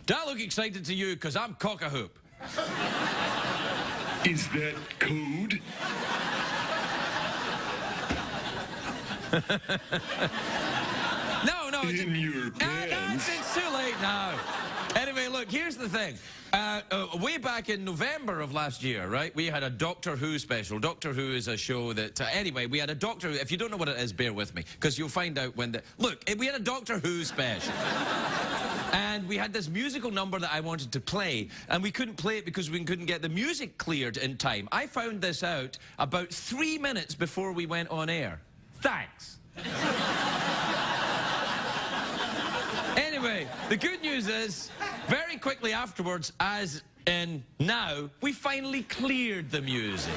Do I look excited to you? Because I'm cock-a-hoop. Is that code? No. In your pants? It's too late now. Anyway, look, here's the thing. Way back in November of last year, right, we had a Doctor Who special. Doctor Who is a show that... anyway, we had a Doctor Who... If you don't know what it is, bear with me, because you'll find out when the... Look, we had a Doctor Who special. And we had this musical number that I wanted to play, and we couldn't play it because we couldn't get the music cleared in time. I found this out about 3 minutes before we went on air. Thanks. Anyway, the good news is, very quickly afterwards, as in now, we finally cleared the music.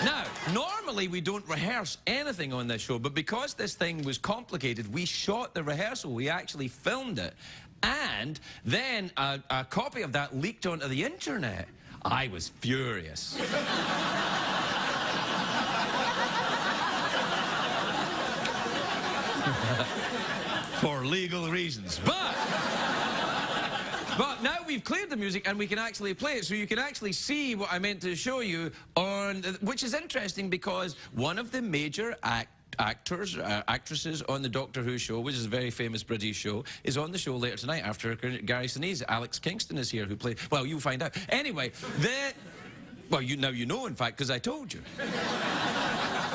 Now, normally we don't rehearse anything on this show, but because this thing was complicated, we shot the rehearsal. We actually filmed it. And then a copy of that leaked onto the internet. I was furious. For legal reasons. But now we've cleared the music and we can actually play it, so you can actually see what I meant to show you on, which is interesting because one of the major actresses on the Doctor Who show, which is a very famous British show, is on the show later tonight after Gary Sinese. Alex Kingston is here, who played... Well, you'll find out. Anyway, well, now you know, in fact, because I told you.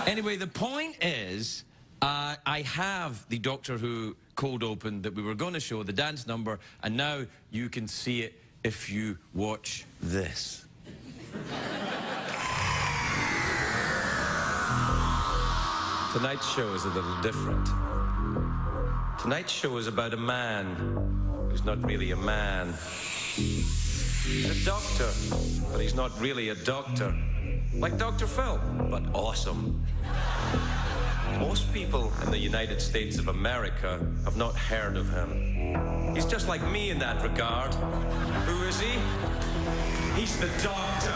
Anyway, the point is, I have the Doctor Who cold open that we were going to show, the dance number, and now you can see it if you watch this. Tonight's show is a little different. Tonight's show is about a man who's not really a man. He's a doctor, but he's not really a doctor. Like Dr. Phil, but awesome. Most people in the United States of America have not heard of him. He's just like me in that regard. Who is he? He's the Doctor.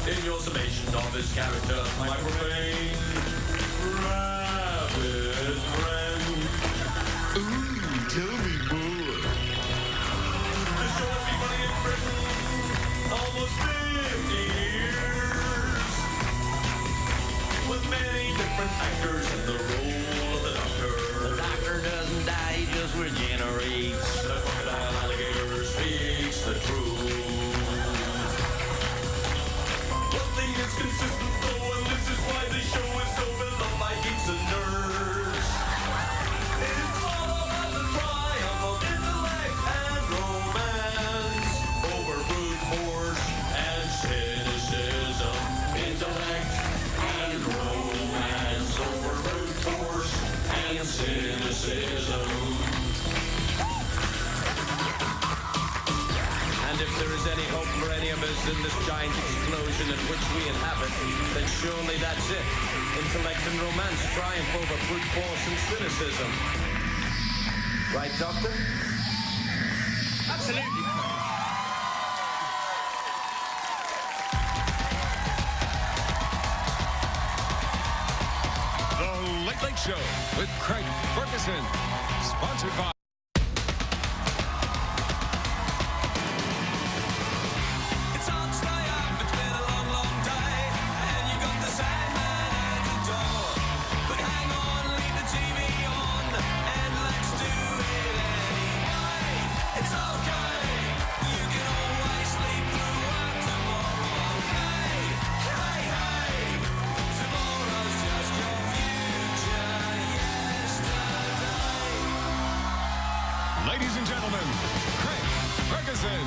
In your summation of his character, my profane, rabid friend. Ooh, tell me more. The show has been running in Britain almost 50 years, with many different actors in the role of the Doctor. The Doctor doesn't die, he just regenerates. The crocodile alligator speaks the truth. It's consistent though, and this is why the show is so beloved by geeks and nerds. It's all about the triumph of intellect and romance over brute force and cynicism. Intellect and romance over brute force and cynicism. And if there is any hope for any of us in this giant explosion in which we inhabit, then surely that's it. Intellect and romance triumph over brute force and cynicism. Right, Doctor? Absolutely. The Late Late Show with Craig Ferguson, sponsored by... Ladies and gentlemen, Craig Ferguson.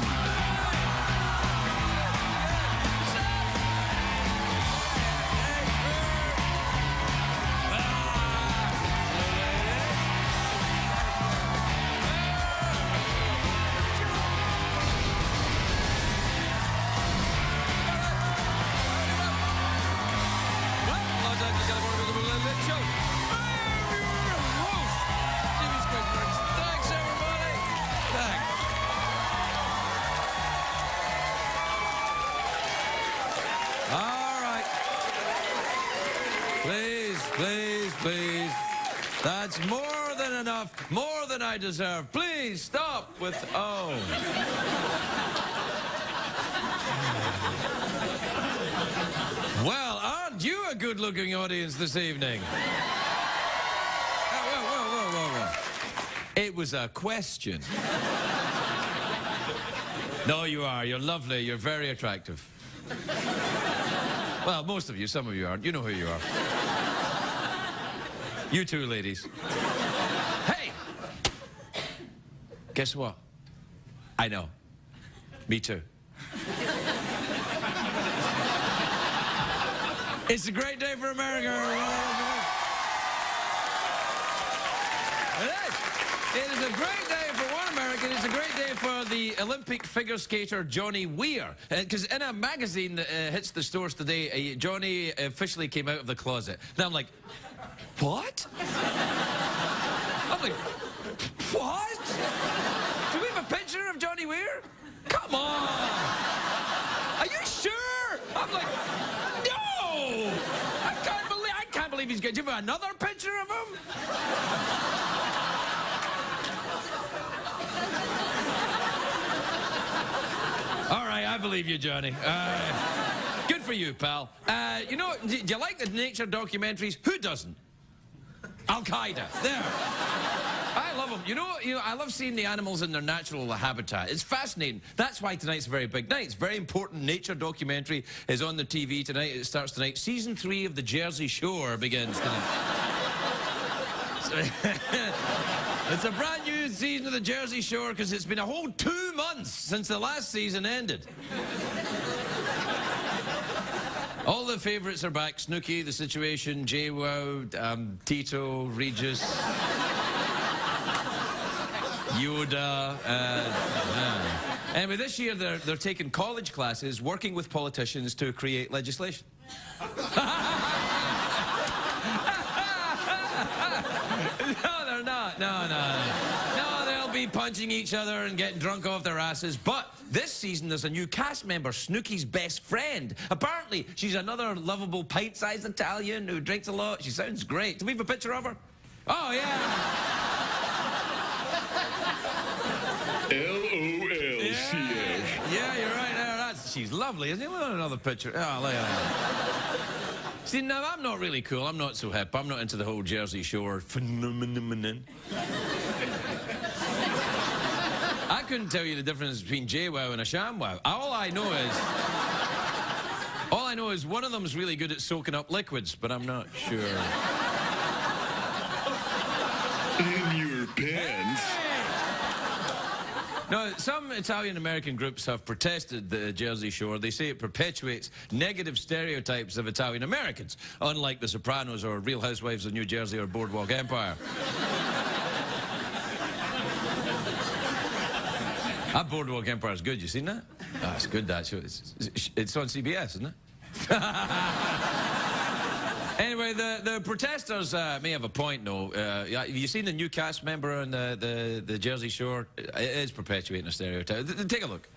Please, please, please. That's more than enough, more than I deserve. Please stop with, oh. Well, aren't you a good-looking audience this evening? Whoa. It was a question. No, you are. You're lovely. You're very attractive. Well, most of you. Some of you aren't. You know who you are. You too, ladies. Hey! Guess what? I know. Me too. It's a great day for America. It is a great day for one American. It's a great day for the Olympic figure skater Johnny Weir. Because in a magazine that hits the stores today, Johnny officially came out of the closet. Now I'm like, what? I'm like, what? Do we have a picture of Johnny Weir? Come on. Are you sure? I'm like, no. I can't believe he's going to give another picture of him. All right, I believe you, Johnny. Good for you, pal. You know, do you like the nature documentaries? Who doesn't? Al-Qaeda. There. I love them. You know, I love seeing the animals in their natural habitat. It's fascinating. That's why tonight's a very big night. It's a very important nature documentary is on the TV tonight. It starts tonight. Season 3 of The Jersey Shore begins tonight. It's a brand new season of The Jersey Shore because it's been a whole 2 months since the last season ended. All the favourites are back. Snooki, The Situation, JWoww, Tito, Regis, Yoda. Anyway, this year they're taking college classes working with politicians to create legislation. No, they're not. No, they'll be punching each other and getting drunk off their asses. But this season, there's a new cast member, Snooki's best friend. Apparently, she's another lovable pint-sized Italian who drinks a lot. She sounds great. Do we have a picture of her? Oh, yeah. LOL, Yeah, you're right there. She's lovely, isn't it? Look at another picture. Oh, look at that. See, now, I'm not really cool. I'm not so hip. I'm not into the whole Jersey Shore phenomenon. I couldn't tell you the difference between JWoww and a ShamWow. All I know is one of them's really good at soaking up liquids, but I'm not sure. In your pants. No, some Italian-American groups have protested the Jersey Shore. They say it perpetuates negative stereotypes of Italian-Americans, unlike The Sopranos or Real Housewives of New Jersey or Boardwalk Empire. That Boardwalk Empire is good. You seen that? Oh, it's good, that show. It's on CBS, isn't it? Anyway, the protesters may have a point, though. Have you seen the new cast member on the Jersey Shore? It is perpetuating a stereotype. Take a look.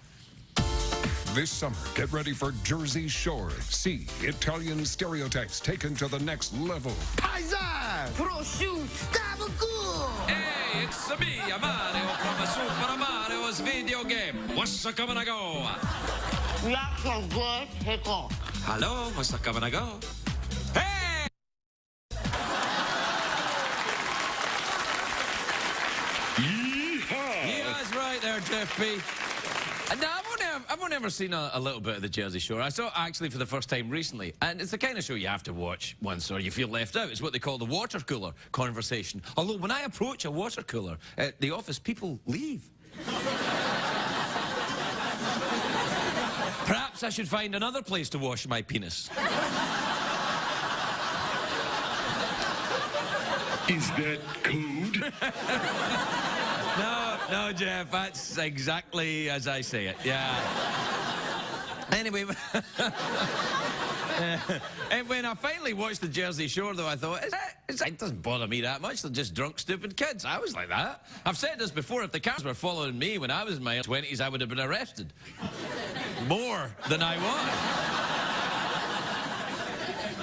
This summer, get ready for Jersey Shore. See Italian stereotypes taken to the next level. Paisa! Prosciutto! Gabagool! Hey, it's me, Mario from Super Mario's video game. What's a coming to go? Lots of good pickle. Hello, what's a coming to go? Hey! Yeehaw! Yeah, that's right there, Jeff P. Now, I've only ever seen a little bit of the Jersey Shore. I saw it actually for the first time recently, and it's the kind of show you have to watch once or you feel left out. It's what they call the water cooler conversation. Although when I approach a water cooler at the office, people leave. Perhaps I should find another place to wash my penis. Is that code? No, Jeff, that's exactly as I say it, yeah. Anyway, and when I finally watched the Jersey Shore, though, I thought, it doesn't bother me that much. They're just drunk, stupid kids. I was like that. I've said this before. If the cars were following me when I was in my 20s, I would have been arrested. More than I was.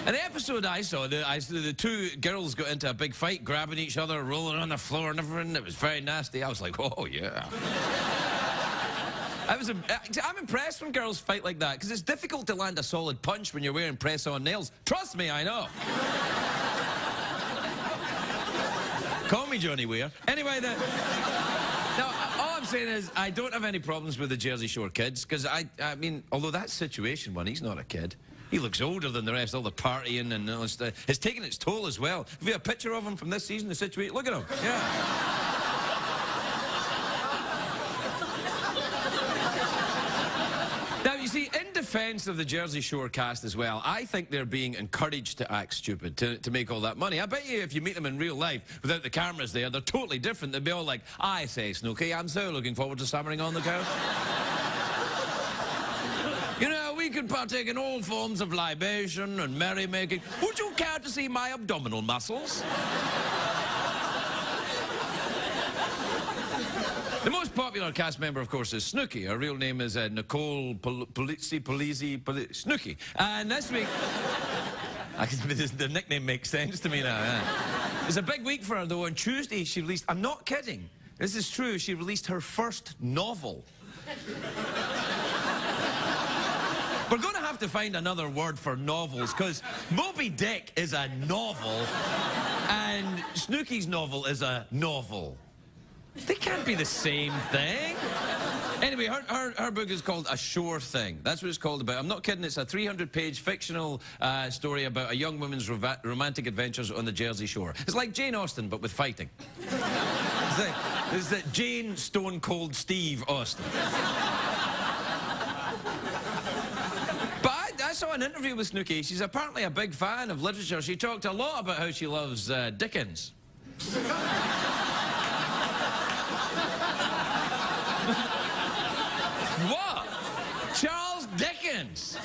In the episode I saw, the two girls got into a big fight, grabbing each other, rolling on the floor and everything. It was very nasty. I was like, oh, yeah. I'm impressed when girls fight like that, because it's difficult to land a solid punch when you're wearing press-on nails. Trust me, I know. Call me Johnny Weir. Anyway, now, all I'm saying is I don't have any problems with the Jersey Shore kids, because I mean, although that situation one, he's not a kid. He looks older than the rest, all the partying and all stuff. It's taken its toll as well. Have you a picture of him from this season, the situation? Look at him. Yeah. Now, you see, in defense of the Jersey Shore cast as well, I think they're being encouraged to act stupid, to make all that money. I bet you if you meet them in real life, without the cameras there, they're totally different. They'd be all like, I say, Snooky, I'm so looking forward to summering on the coast. You know, we could partake in all forms of libation and merrymaking. Would you care to see my abdominal muscles? The most popular cast member, of course, is Snooky. Her real name is Nicole Snooky. And this week... the nickname makes sense to me now. Yeah. It's a big week for her, though. On Tuesday, she released... I'm not kidding. This is true. She released her first novel. We're going to have to find another word for novels, because Moby Dick is a novel, and Snooky's novel is a novel. They can't be the same thing. Anyway, her book is called A Shore Thing. That's what it's called about. I'm not kidding. It's a 300-page fictional story about a young woman's romantic adventures on the Jersey Shore. It's like Jane Austen, but with fighting. It's like Jane Stone Cold Steve Austen. I saw an interview with Snooky. She's apparently a big fan of literature. She talked a lot about how she loves Dickens. What? Charles Dickens?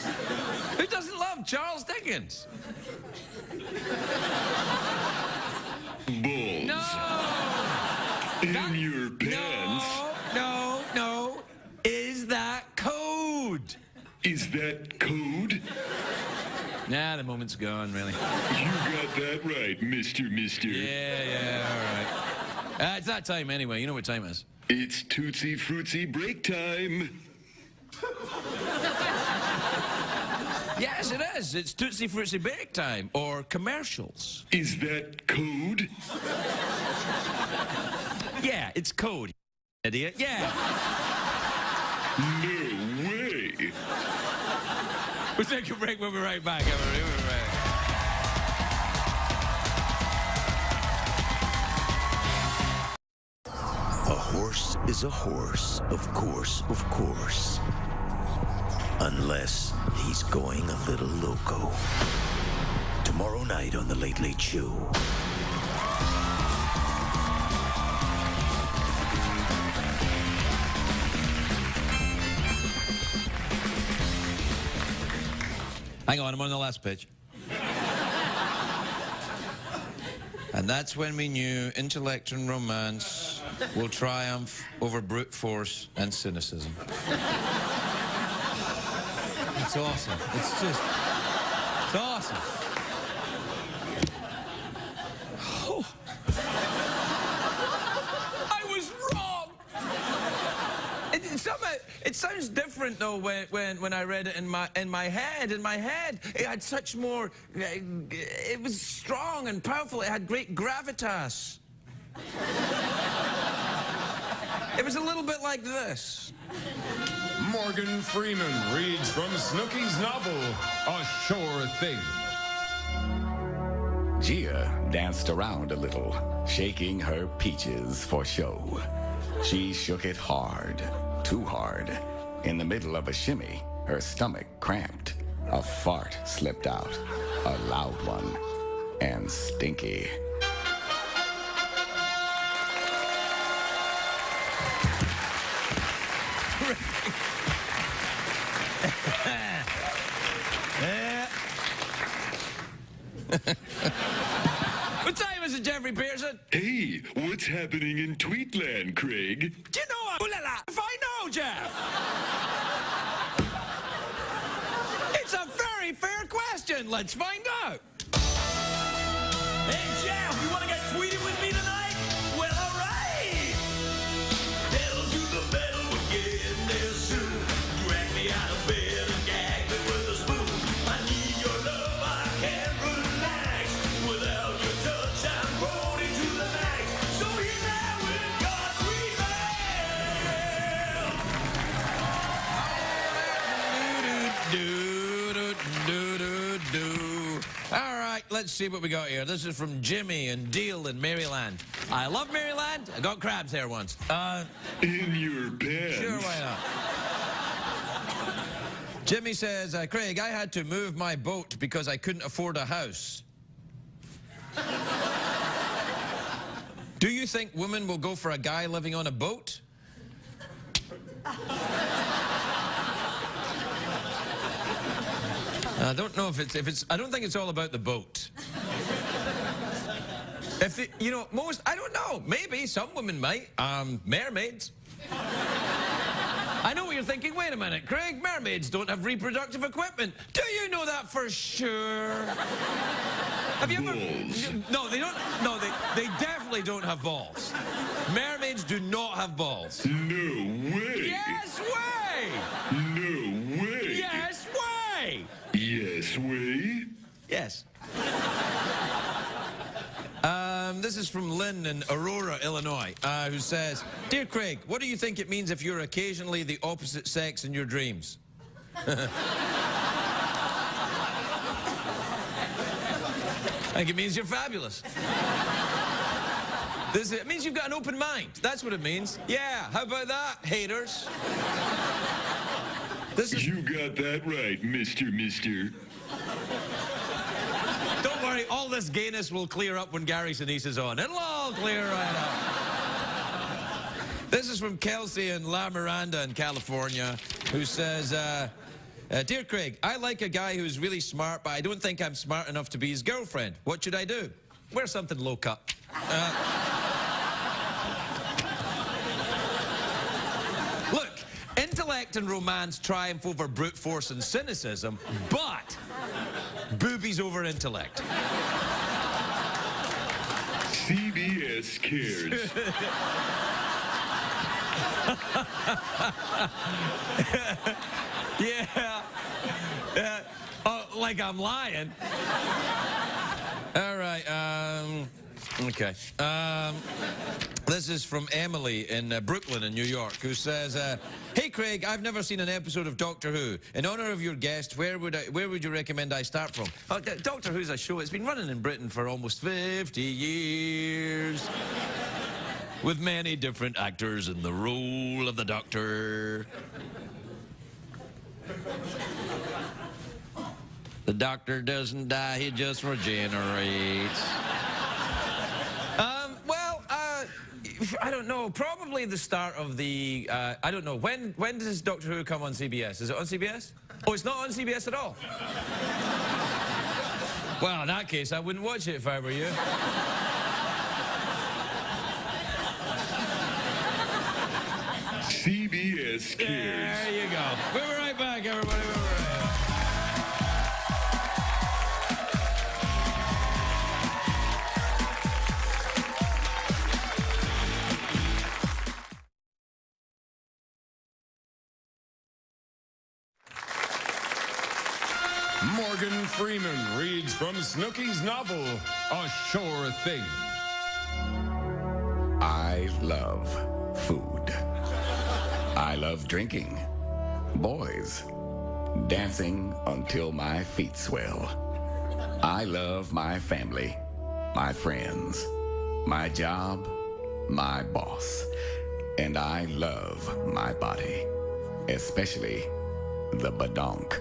Who doesn't love Charles Dickens? Balls. No! In your pants. No. Is that code? Is that code? Nah, the moment's gone, really. You got that right, Mister. Yeah, all right. It's that time anyway. You know what time it is. It's Tootsie Fruitsy break time. Yes, it is. It's Tootsie Fruitsy break time, or commercials. Is that code? Yeah, it's code, idiot. Yeah. No way. We'll take a break. We'll be right back. We'll be right back. A horse is a horse, of course. Unless he's going a little loco. Tomorrow night on The Late Late Show. Hang on, I'm on the last pitch. And that's when we knew intellect and romance will triumph over brute force and cynicism. It's awesome. It's awesome. Oh. I was wrong. It sounds different though when I read it in my head. In my head, it had such more. It was strong and powerful. It had great gravitas. It was a little bit like this. Morgan Freeman reads from Snooky's novel, A Shore Thing. Gia danced around a little, shaking her peaches for show. She shook it hard, too hard. In the middle of a shimmy, her stomach cramped. A fart slipped out, a loud one, and stinky. What time is it, Jeffrey Pearson? Hey, what's happening in Tweetland, Craig? Do you know what? Ooh la la, if I know, Jeff! It's a very fair question. question. Let's find out. Hey, Jeff, you want to get tweeted with me tonight? Well, all right. Pedal to the metal, we're getting there soon. Drag me out of bed and gag me with a spoon. I need your love, I can't relax. Without your touch, I'm rolling to the max. So here now with your tweet Do. All right, let's see what we got here. This is from Jimmy and Deal in Maryland. I love Maryland. I got crabs there once. In your pants. Sure, why not? Jimmy says, Craig, I had to move my boat because I couldn't afford a house. Do you think women will go for a guy living on a boat? I don't know if it's. I don't think it's all about the boat. If the, you know, I don't know. Maybe some women might. Mermaids. I know what you're thinking. Wait a minute, Craig. Mermaids don't have reproductive equipment. Do you know that for sure? Have you ever? No, they don't. No, they definitely don't have balls. Mermaids do not have balls. No way. Yes way. No way. Yes way. Yes way. Yes. This is from Lynn in Aurora, Illinois, who says, Dear Craig, what do you think it means if you're occasionally the opposite sex in your dreams? I think it means you're fabulous. It means you've got an open mind. That's what it means. Yeah, how about that, haters? You got that right, Mister. Don't worry, all this gayness will clear up when Gary Sinese is on. It'll all clear right up. This is from Kelsey in La Miranda in California, who says, Dear Craig, I like a guy who's really smart, but I don't think I'm smart enough to be his girlfriend. What should I do? Wear something low cut. Look, intellect and romance triumph over brute force and cynicism, but boobies over intellect. CBS cares. Yeah. Like I'm lying. All right. Okay. This is from Emily in Brooklyn in New York, who says, Hey Craig, I've never seen an episode of Doctor Who. In honor of your guest, where would you recommend I start from? Doctor Who's a show. It's been running in Britain for almost 50 years. With many different actors in the role of the Doctor. The Doctor doesn't die, he just regenerates. I don't know. Probably the start of the. I don't know. When does Doctor Who come on CBS? Is it on CBS? Oh, it's not on CBS at all. Well, in that case, I wouldn't watch it if I were you. CBS cares. There you go. We'll be right back, everybody. We'll be right back. Morgan Freeman reads from Snooki's novel, A Sure Thing. I love food. I love drinking. Boys. Dancing until my feet swell. I love my family, my friends, my job, my boss. And I love my body, especially the badonk.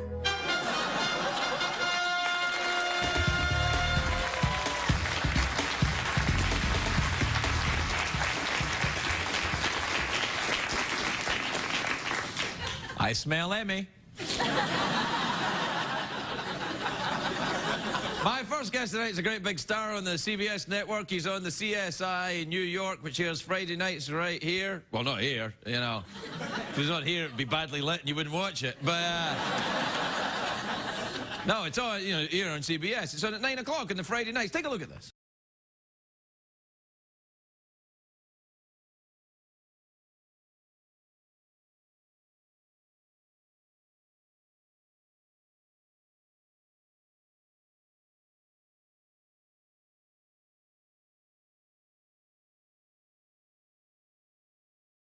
I smell Emmy. My first guest tonight is a great big star on the CBS network. He's on the CSI in New York, which airs Friday nights right here. Well, not here, you know. If it was on here, it'd be badly lit and you wouldn't watch it. But No, it's on, you know, here on CBS. It's on at 9 o'clock on the Friday nights. Take a look at this.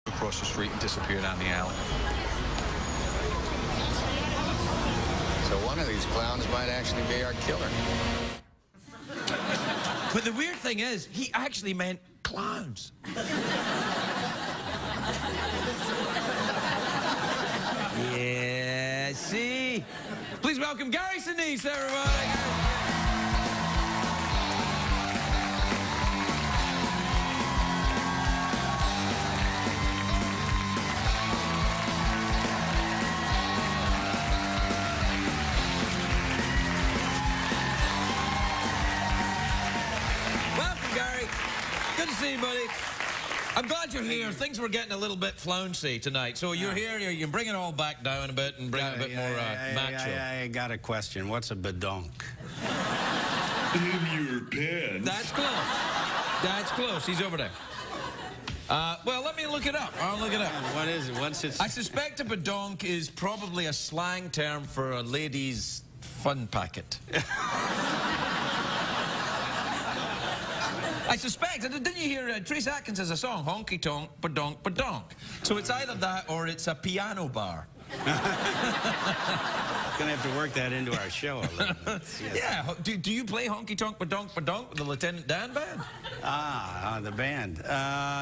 Across the street and disappear down the alley. So one of these clowns might actually be our killer. But the weird thing is, he actually meant clowns. Yeah, see? Please welcome Gary Sinese, everybody. Good to see you, buddy. I'm glad you're here. Things were getting a little bit flouncy tonight. So you're here, you bring it all back down a bit and bring it a bit more macho. I got a question. What's a badonk? In your pants. That's close. That's close. He's over there. Well, let me look it up. I'll look it up. What is it? What's it? I suspect a badonk is probably a slang term for a lady's fun packet. I suspect. Didn't you hear Trace Atkins has a song, Honky Tonk, Badonk, Badonk? So it's either that or it's a piano bar. Gonna have to work that into our show a little bit. Yes. Yeah. Do you play Honky Tonk, Badonk, Badonk with the Lieutenant Dan band? The band.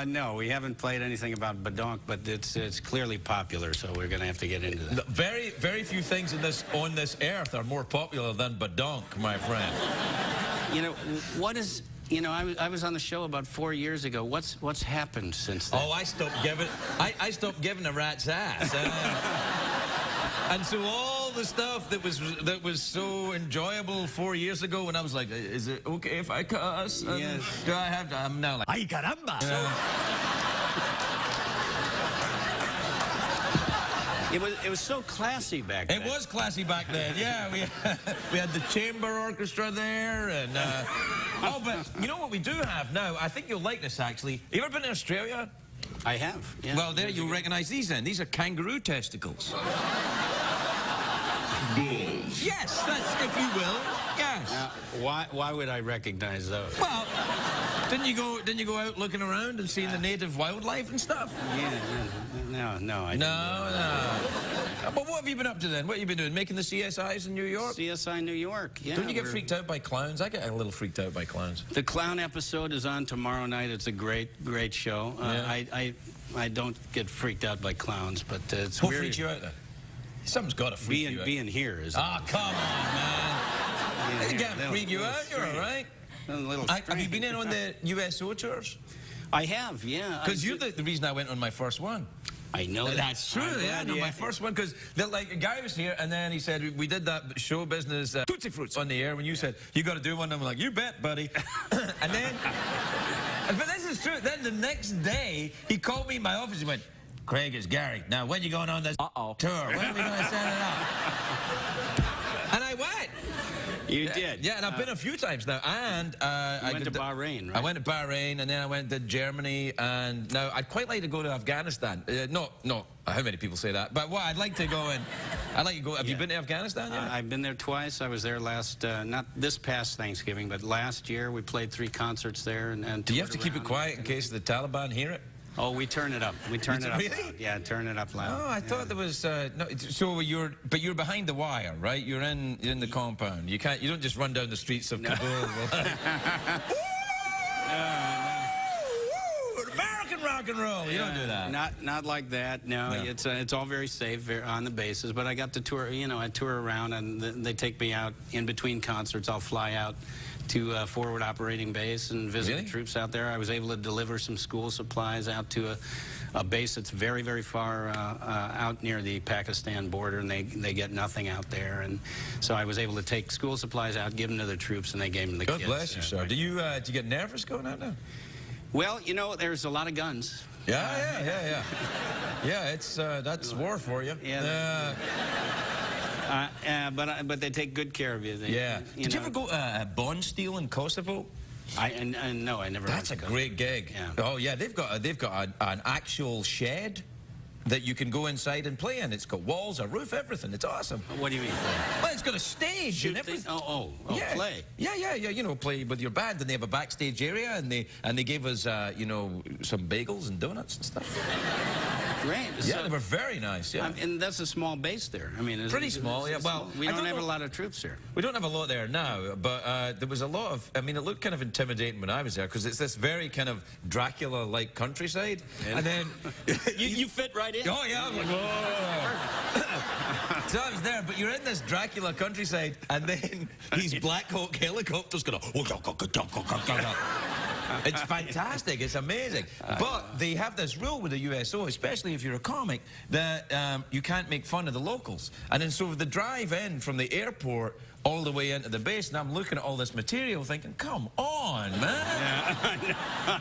No, we haven't played anything about badonk, but it's clearly popular, so we're gonna have to get into that. Very, very few things on this earth are more popular than badonk, my friend. You know, what is... You know, I was on the show about 4 years ago. What's happened since then? Oh, I stopped giving a rat's ass. And so all the stuff that was so enjoyable 4 years ago when I was like, is it okay if I cuss? Yes. Do I have to? I'm now like, ay caramba. It was so classy back then. It was classy back then, yeah. We had the chamber orchestra there, and oh, but you know what we do have now? I think you'll like this actually. You ever been to Australia? I have. Yeah. Well, there you'll recognise these then. These are kangaroo testicles. Bulls. Yes, that's if you will. Yes. Why would I recognize those? Well, didn't you go out looking around and seeing the native wildlife and stuff? Yeah. No, I didn't. No. But what have you been up to then? What have you been doing? Making the CSIs in New York? CSI New York, yeah. Don't you get freaked out by clowns? I get a little freaked out by clowns. The clown episode is on tomorrow night. It's a great show. Yeah. I don't get freaked out by clowns, but it's What weird. freaks you out then? Something's got to freak you out. Being here is... Ah, come on, man. It can't freak you out. You're all right. Have you been in on the USO tours? I have, yeah. Because you're the reason I went on my first one. I know That's true, yeah. No, my first one, because like a guy was here, and then he said, we did that show business, Tootsie Fruits, on the air, when you said, you got to do one, and I'm like, you bet, buddy. And then, but this is true, then the next day, he called me in my office, he went, Craig, it's Gary. Now, when you going on this tour? When are we going to set it up? And I went. You did? Yeah, and I've been a few times now. And I went to Bahrain, right? I went to Bahrain, and then I went to Germany, and now I'd quite like to go to Afghanistan. No, how many people say that? But I'd like to go and I'd like to go. Have you been to Afghanistan yet? I've been there twice. I was there last, not this past Thanksgiving, but last year. We played 3 concerts there. And do you have to keep it quiet in case the Taliban hear it? Oh, we turn it up. We turn it up. Really? Loud. Yeah, turn it up loud. Oh, I thought there was no. So you're behind the wire, right? You're in the compound. You don't just run down the streets of Kabul. American rock and roll. You don't do that. Not like that. No, it's all very safe on the bases. But I got to tour. You know, I tour around, and they take me out in between concerts. I'll fly out to forward operating base and visit the troops out there. I was able to deliver some school supplies out to a base that's very, very far out near the Pakistan border, and they get nothing out there. And so I was able to take school supplies out, give them to the troops, and they gave them to the kids. God bless you, sir. Do you get nervous going out now? Well, you know, there's a lot of guns. Yeah. Yeah, it's that's war for you. Yeah. But they take good care of you. They, Yeah. Did you ever go bond steel in Kosovo? No, I never. That's a great gig. Yeah. Oh yeah, they've got an actual shed that you can go inside and play in. It's got walls, a roof, everything. It's awesome. What do you mean? Well, it's got a stage and everything. Yeah. Play. Yeah. You know, play with your band, and they have a backstage area, and they gave us you know, some bagels and donuts and stuff. Great. Yeah, they were very nice. Yeah. And that's a small base there. I mean, Pretty small. Yeah. Well, we don't have a lot of troops here. We don't have a lot there now, but there was a lot of. I mean, it looked kind of intimidating when I was there because it's this very kind of Dracula-like countryside, and then you fit right in. Oh yeah, I'm like, whoa. So I was there, but you're in this Dracula countryside, and then these Black Hawk helicopters going. It's fantastic. It's amazing. But they have this rule with the USO, especially if you're a comic, that you can't make fun of the locals. And then so the drive in from the airport all the way into the base, and I'm looking at all this material thinking, come on, man. Yeah.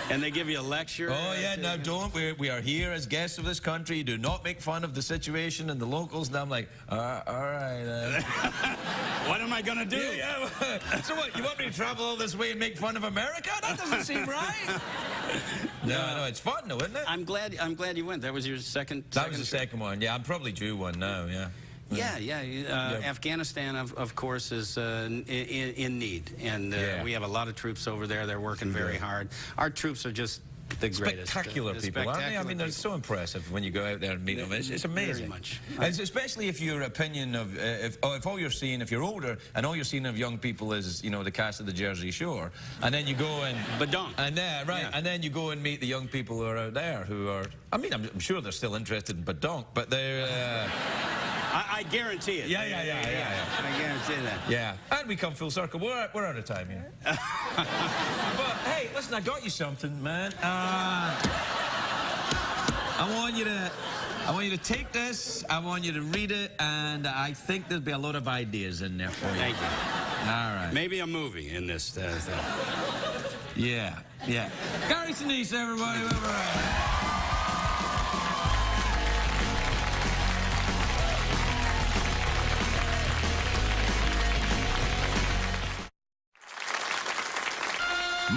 And they give you a lecture. Oh, yeah, no, don't. We are here as guests of this country. Do not make fun of the situation and the locals. And I'm like, all right. What am I going to do? Yeah. So what, you want me to travel all this way and make fun of America? That doesn't seem right. No, it's fun though, isn't it? I'm glad you went. That was your second. That was the second one. Yeah, I'm probably due one now. Yeah. Yeah. Afghanistan, of course, is in need, and we have a lot of troops over there. They're working very hard. Our troops are just the greatest. Spectacular people, aren't they? I mean, they're so impressive when you go out there and meet them. It's amazing. Very much. And especially if your opinion of, if all you're seeing, if you're older, and all you're seeing of young people is, you know, the cast of the Jersey Shore, and then you go and... Badonk. And and then you go and meet the young people who are out there who are... I mean, I'm sure they're still interested in Badonk, but they're... I guarantee it. Yeah. I guarantee that. Yeah. And we come full circle. We're out of time here. But, hey, listen, I got you something, man. I want you to take this, I want you to read it, and I think there'll be a lot of ideas in there for you. Thank you. All right. Maybe a movie in this thing. Yeah. Gary Sinese, everybody.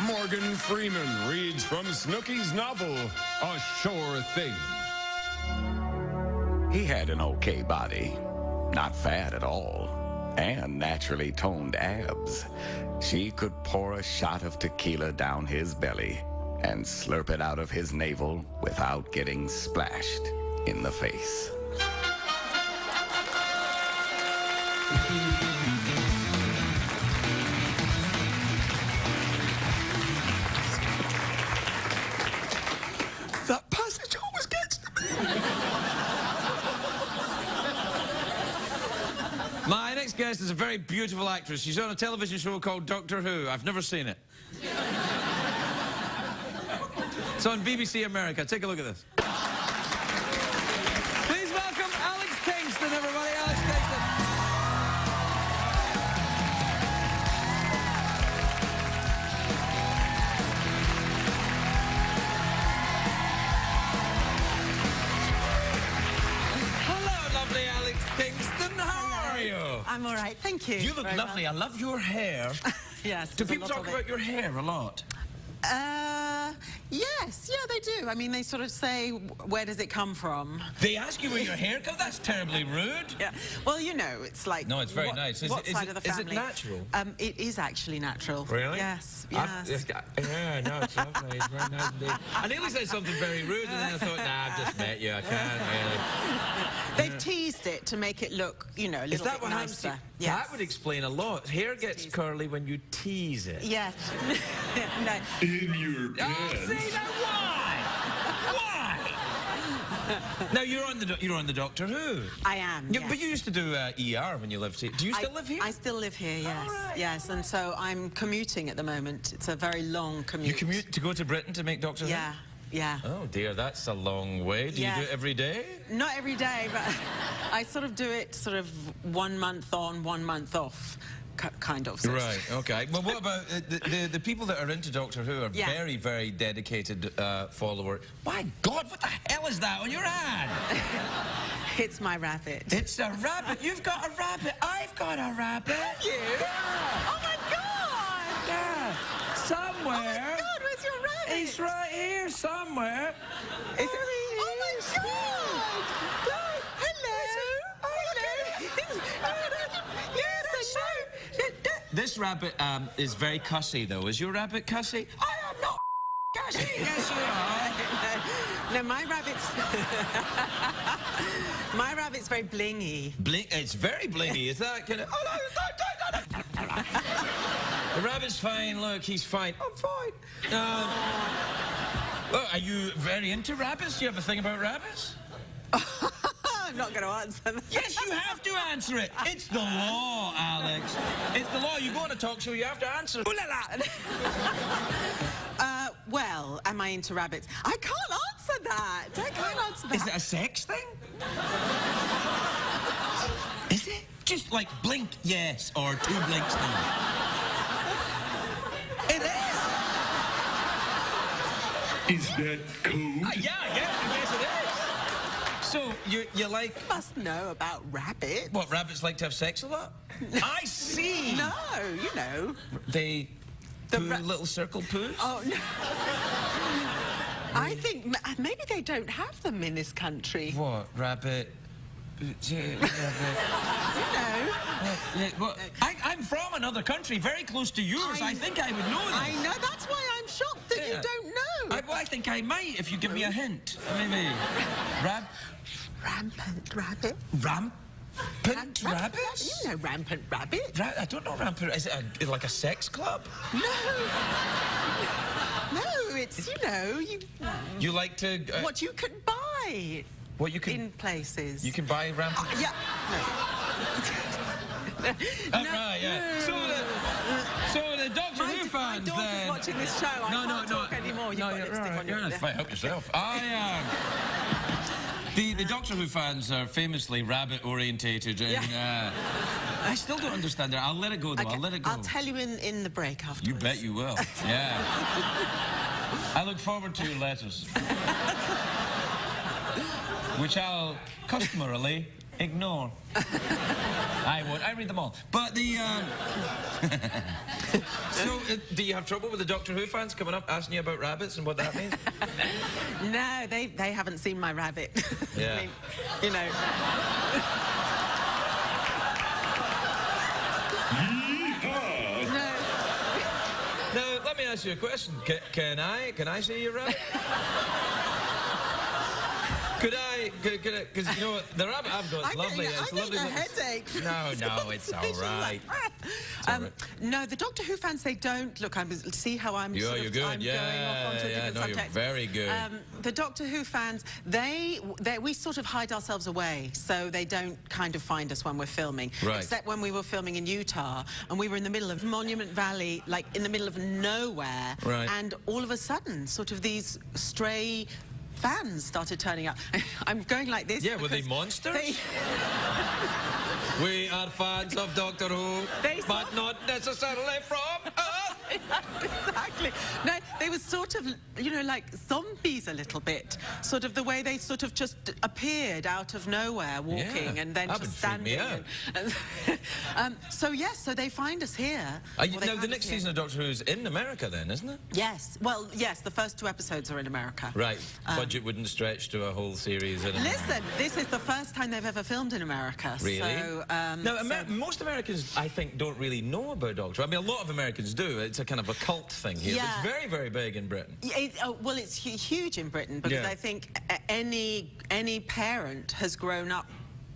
Morgan Freeman reads from Snooki's novel, A Sure Thing. He had an okay body, not fat at all, and naturally toned abs. She could pour a shot of tequila down his belly and slurp it out of his navel without getting splashed in the face. That passage always gets to me. My next guest is a very beautiful actress. She's on a television show called Doctor Who. I've never seen it. It's on BBC America. Take a look at this. Please welcome Alex Kingston, everybody. Alex Kingston. I'm all right, thank you. You look lovely. I love your hair. Yes. Do people talk about your hair a lot? Yes, yeah, they do. I mean, they sort of say, where does it come from? They ask you where your hair comes? That's terribly rude. Yeah. Well, you know, it's like... No, it's very nice. What side of the family? Is it natural? It is actually natural. Really? Yes. Yeah, no, it's lovely. It's very nice indeed. I nearly said something very rude, and then I thought, nah, I've just met you. I can't really. They've teased it to make it look, you know, a little bit nicer. Yes. That would explain a lot. Hair gets curly when you tease it. Yes. No. In your pants. Oh, see, now why? Now you're on the Doctor Who. I am. Yeah, yes. But you used to do ER when you lived here. Do you still live here? I still live here. Yes. Right. Yes, and so I'm commuting at the moment. It's a very long commute. You commute to go to Britain to make Doctor Who? Yeah. Oh dear, that's a long way. Do you do it every day? Not every day, but I sort of do it 1 month on, 1 month off. kind of. Right, okay. Well, what about the people that are into Doctor Who are Yeah. very, very dedicated followers. My God, what the hell is that on your ad? It's my rabbit. It's a rabbit. You've got a rabbit. I've got a rabbit. Have you? Yeah. Oh my God! Yeah. Somewhere. Oh my God, where's your rabbit? He's right here somewhere. Is it? Oh my God! Look, hello. This rabbit is very cussy, though. Is your rabbit cussy? I am not cussy. Yes, you are. No, my rabbit's very blingy. It's very blingy. Is that kind of? The rabbit's fine. Look, he's fine. I'm fine. Oh, are you very into rabbits? Do you have a thing about rabbits? I'm not going to answer that. Yes, you have to answer it. It's the law, Alex. It's the law. You go on a talk show, you have to answer. Ooh la la. Well, am I into rabbits? I can't answer that. I can't answer that. Is it a sex thing? Is it? Just like blink yes or 2 blinks no. It is. Is that code? Yeah, I guess it is. So, you like... You must know about rabbits. What, rabbits like to have sex a lot? I see! No, you know. They poo little circle poos? Oh, no. I think maybe they don't have them in this country. What, rabbit? You know. Well, I'm from another country, very close to yours. I think I would know that. I know, that's why I'm shocked that you don't know. I think I might if you give me a hint. Maybe. Rampant rabbit. Rampant rabbits? You know rampant rabbit. I don't know rampant. Is it like a sex club? No. No, it's, you know, You like to... what you can buy. What you can... In places. You can buy rampant... Yeah. No. Right, yeah. So the Doctor Who fans my daughter's then... watching this show. I can't talk anymore. You've got lipstick on your lip. Help yourself. The Doctor Who fans are famously rabbit-orientated, and I still don't understand that. I'll let it go, though. Okay, I'll let it go. I'll tell you in the break afterwards. You bet you will. Yeah. I look forward to your letters, which I'll customarily ignore. I won't. I read them all. But the... So, do you have trouble with the Doctor Who fans coming up asking you about rabbits and what that means? No, they haven't seen my rabbit. Yeah. I mean, you know. No. Now, let me ask you a question. Can I see your rabbit? Could I? Because you know what, the rabbit I've got is lovely. It's lovely. I'm getting a headache. No, it's all right. No, the Doctor Who fans, they don't. Look, see how I'm. You're good. I'm going off onto a different subject. You're very good. The Doctor Who fans, we sort of hide ourselves away, so they don't kind of find us when we're filming. Right. Except when we were filming in Utah, and we were in the middle of Monument Valley, like in the middle of nowhere, right. And all of a sudden, sort of these stray fans started turning up. I'm going like this. Yeah, were they monsters? We are fans of Doctor Who, but not necessarily from Earth. Exactly. No, they were sort of, you know, like zombies a little bit. Sort of the way they sort of just appeared out of nowhere, walking, and then just standing. So yes, so they find us here. Now, the next season of Doctor Who is in America then, isn't it? Yes. Well, yes, the first 2 episodes are in America. Right. Budget wouldn't stretch to a whole series in America. Listen, this is the first time they've ever filmed in America. Really? So, most Americans, I think, don't really know about Doctor Who. I mean, a lot of Americans do. It's a kind of a cult thing here. Yeah. It's very, very big in Britain. Well, it's huge in Britain because I think any parent has grown up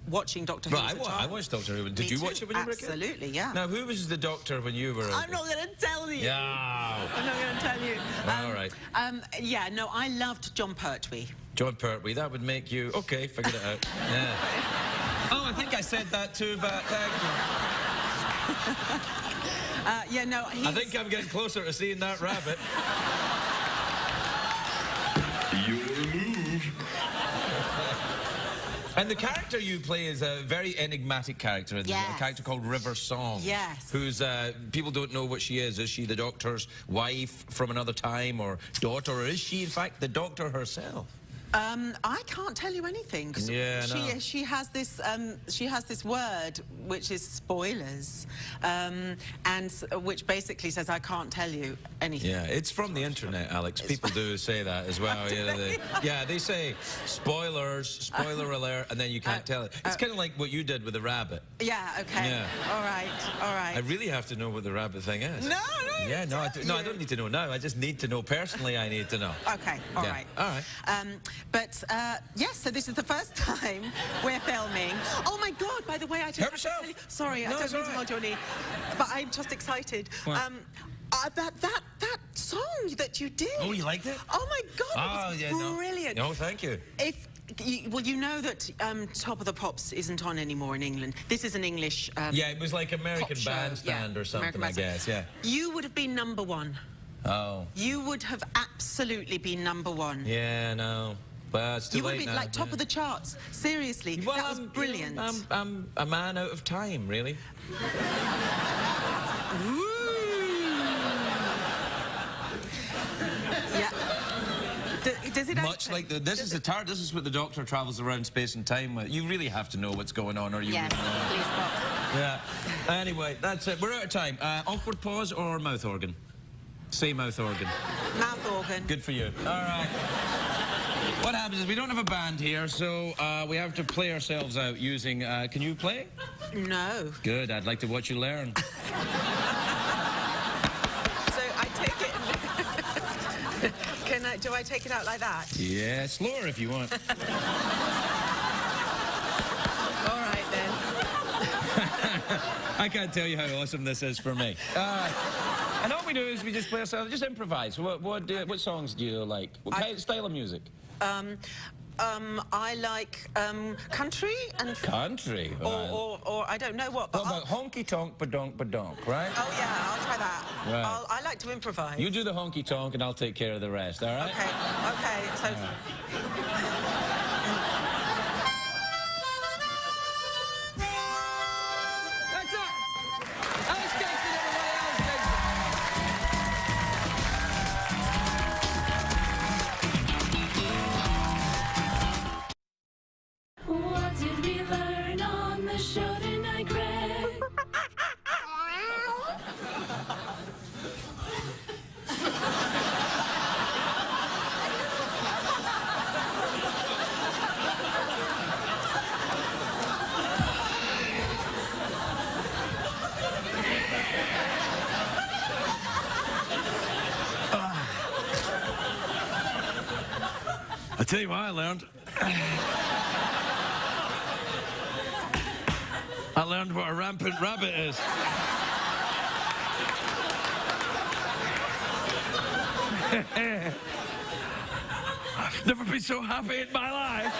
watching Doctor Who. I watched Doctor Who. Did you watch it when you were a kid? Absolutely, yeah. Now, who was the Doctor when you were a I'm not going to tell you. Yeah. I'm not going to tell you. All right. Yeah, no, I loved John Pertwee. John Pertwee, that would make you... Okay, figured it out. Yeah. Oh, I think I said that too, but thank you. Yeah, no, I think I'm getting closer to seeing that rabbit. Your move. And the character you play is a very enigmatic character. Yes. A character called River Song. Yes. Who's, people don't know what she is. Is she the Doctor's wife from another time or daughter? Or is she, in fact, the Doctor herself? I can't tell you anything. 'Cause Yeah, no. she has this word which is spoilers, and which basically says I can't tell you anything. Yeah, it's from the internet, Alex. People do say that as well. They say spoilers, spoiler alert, and then you can't tell it. It's kind of like what you did with the rabbit. Yeah. Okay. Yeah. All right. I really have to know what the rabbit thing is. No. Yeah, no, I don't need to know now. I just need to know personally. I need to know. Okay. All right. All right. Yes, so this is the first time we're filming. Oh my God! By the way, I just Help yourself. Sorry, No, I it's don't mean to all hold your knee, but I'm just excited. What? That song that you did. Oh, you liked it? Oh my God! It was brilliant. No, thank you. Well, you know that Top of the Pops isn't on anymore in England. This is an English. Yeah, it was like American pop show. Bandstand or something, American I guess. Yeah. You would have been #1. Oh. You would have absolutely been #1. Yeah, no. Well, it's too You would late have been now, like top of the charts. Seriously, Well, that was brilliant. I'm a man out of time, really. Yeah. Does it Much like this is the TARDIS. This is what the Doctor travels around space and time with. You really have to know what's going on, or you Yes, wouldn't know. please, Pops. Yeah. Anyway, that's it. We're out of time. Awkward pause or mouth organ? Say mouth organ. Mouth organ. Good for you. All right. What happens is we don't have a band here, so we have to play ourselves out using... can you play? No. Good. I'd like to watch you learn. So I take it... do I take it out like that? Yeah, slower if you want. All right, then. I can't tell you how awesome this is for me. And all we do is we just play ourselves, just improvise. What songs do you like? What kind style of music? I like country and... Country? Or I don't know what, but... What about honky tonk badonk badonk, right? Oh, yeah, I'll try that. Right. I like to improvise. You do the honky tonk and I'll take care of the rest, all right? Okay, so... That's it! Alex Kingston, everybody, Alex Kingston. What did we learn on the show tonight, Craig? I tell you what I learned. I learned what a rampant rabbit is. I've never been so happy in my life.